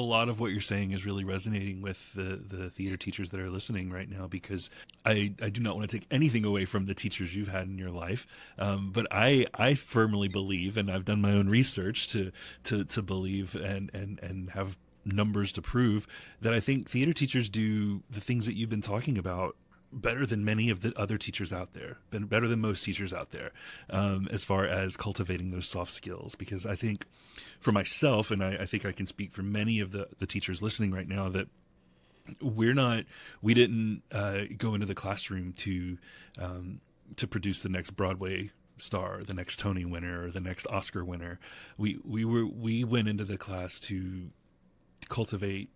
lot of what you're saying is really resonating with the theater teachers that are listening right now, because I do not want to take anything away from the teachers you've had in your life, but I firmly believe, and I've done my own research to believe and have numbers to prove, that I think theater teachers do the things that you've been talking about better than many of the other teachers out there, better than most teachers out there, as far as cultivating those soft skills. Because I think for myself, and I think I can speak for many of the teachers listening right now, that we didn't go into the classroom to produce the next Broadway star, the next Tony winner, or the next Oscar winner. We went into the class to cultivate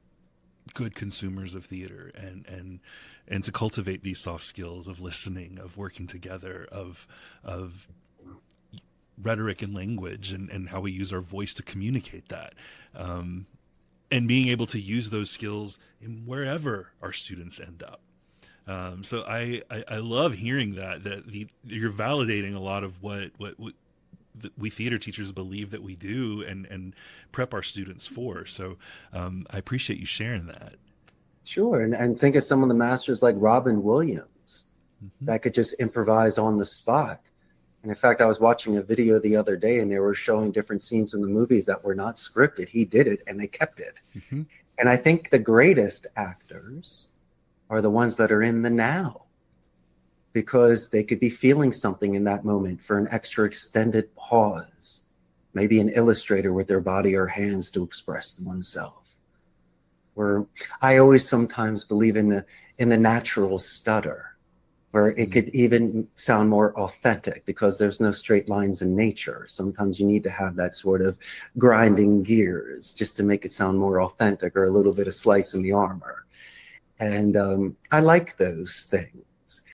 good consumers of theater and to cultivate these soft skills of listening, of working together, of rhetoric and language, and how we use our voice to communicate that, and being able to use those skills in wherever our students end up. So I love hearing that you're validating a lot of what we theater teachers believe that we do and prep our students for. So I appreciate you sharing that. Sure. And think of some of the masters like Robin Williams that could just improvise on the spot. And in fact, I was watching a video the other day, and they were showing different scenes in the movies that were not scripted. He did it, and they kept it. And I think the greatest actors are the ones that are in the now, because they could be feeling something in that moment for an extra extended pause, maybe an illustrator with their body or hands to express oneself. Where I always sometimes believe in the natural stutter, where it could even sound more authentic, because there's no straight lines in nature. Sometimes you need to have that sort of grinding gears just to make it sound more authentic, or a little bit of slice in the armor. And I like those things.